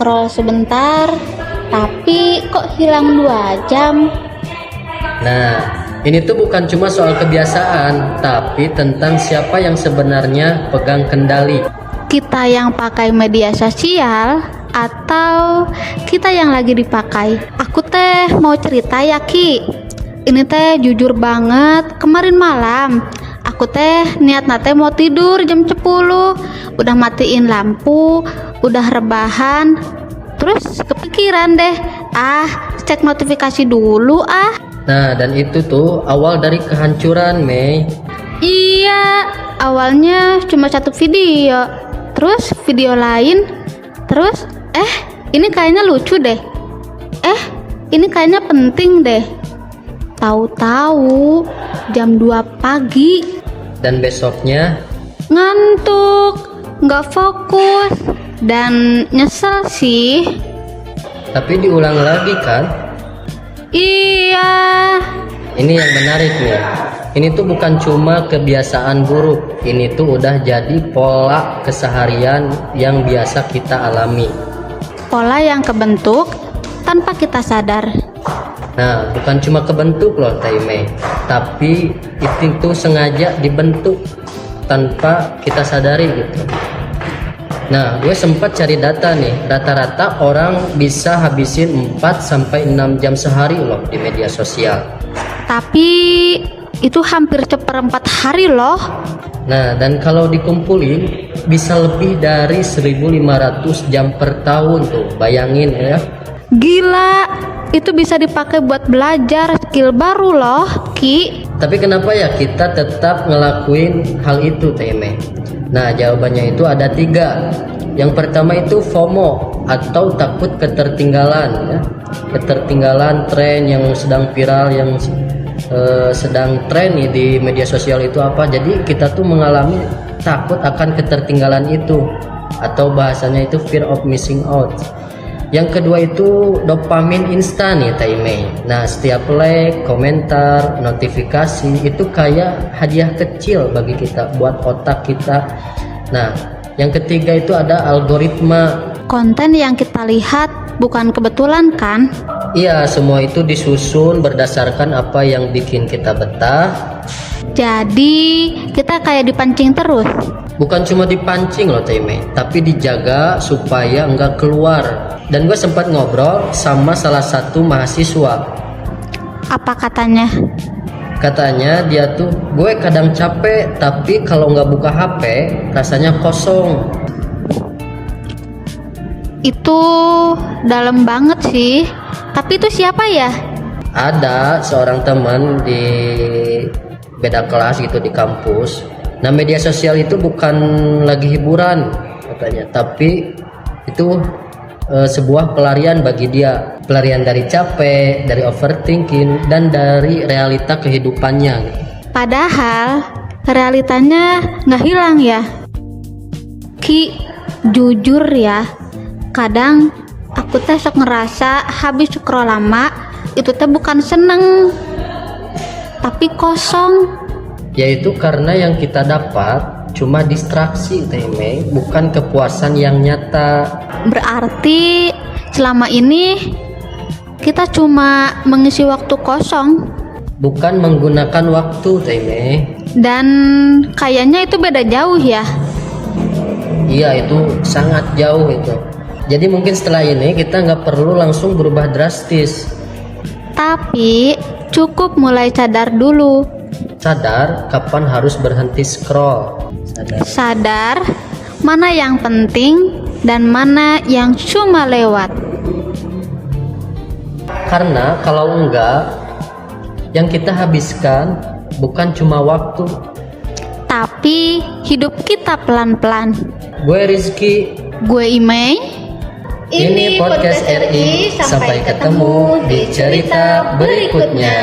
scroll sebentar, tapi kok hilang 2 jam? Nah, ini tuh bukan cuma soal kebiasaan, tapi tentang siapa yang sebenarnya pegang kendali. Kita yang pakai media sosial atau kita yang lagi dipakai? Aku teh mau cerita ya Ki. Ini teh jujur banget, kemarin malam aku teh niat nate mau tidur jam 10. Udah matiin lampu, udah rebahan. Terus kepikiran deh, cek notifikasi dulu ah. Nah, dan itu tuh awal dari kehancuran, Mei. Iya, awalnya cuma satu video, terus video lain, terus ini kayaknya lucu deh, ini kayaknya penting deh. Tahu-tahu jam 2 pagi. Dan besoknya Ngantuk, nggak fokus, dan nyesel sih. tapi diulang lagi kan? Iya. Ini yang menarik nih. Ini tuh bukan cuma kebiasaan buruk. Ini tuh udah jadi pola keseharian yang biasa kita alami. Pola yang kebentuk tanpa kita sadar. Nah, bukan cuma kebentuk loh Taimei, tapi itu tuh sengaja dibentuk tanpa kita sadari gitu. Nah, gue sempat cari data nih, rata-rata orang bisa habisin 4-6 jam sehari loh di media sosial. Tapi itu hampir seperempat hari loh. Nah, dan kalau dikumpulin bisa lebih dari 1.500 jam per tahun tuh, bayangin ya. Gila, itu bisa dipakai buat belajar skill baru loh, Ki. Tapi kenapa ya kita tetap ngelakuin hal itu, Teme? Nah, jawabannya itu ada 3. Yang pertama itu FOMO atau takut ketertinggalan ya. Ketertinggalan tren yang sedang viral, yang sedang tren nih di media sosial itu apa. Jadi kita tuh mengalami takut akan ketertinggalan itu, atau bahasanya itu fear of missing out. Yang kedua itu dopamin instan nih Taimei. Nah, setiap like, komentar, notifikasi itu kayak hadiah kecil bagi kita, buat otak kita. Nah, yang ketiga itu ada algoritma. Konten yang kita lihat bukan kebetulan kan? Iya, semua itu disusun berdasarkan apa yang bikin kita betah. Jadi kita kayak dipancing terus. Bukan cuma dipancing loh Taimei, tapi dijaga supaya nggak keluar. Dan gue sempat ngobrol sama salah satu mahasiswa. Apa katanya? Katanya dia tuh, gue kadang capek, tapi kalau nggak buka HP rasanya kosong. Itu dalam banget sih. Tapi itu siapa ya? Ada seorang teman di beda kelas gitu di kampus. Nah, media sosial itu bukan lagi hiburan katanya, tapi itu sebuah pelarian bagi dia. Pelarian dari capek, dari overthinking, dan dari realita kehidupannya. Padahal realitanya nggak hilang ya. Ki, jujur ya, kadang aku teh sok ngerasa habis scroll lama itu teh bukan seneng, tapi kosong. Yaitu karena yang kita dapat cuma distraksi Taimei, bukan kepuasan yang nyata. Berarti selama ini kita cuma mengisi waktu kosong, bukan menggunakan waktu Taimei. dan kayaknya itu beda jauh ya. Iya, itu sangat jauh itu. Jadi mungkin setelah ini kita nggak perlu langsung berubah drastis. Tapi cukup mulai sadar dulu. Sadar kapan harus berhenti scroll. Sadar mana yang penting dan mana yang cuma lewat. Karena kalau enggak, yang kita habiskan bukan cuma waktu, tapi hidup kita pelan-pelan. Gue Rizky. Gue Imei. Ini podcast RI. Sampai ketemu di cerita berikutnya.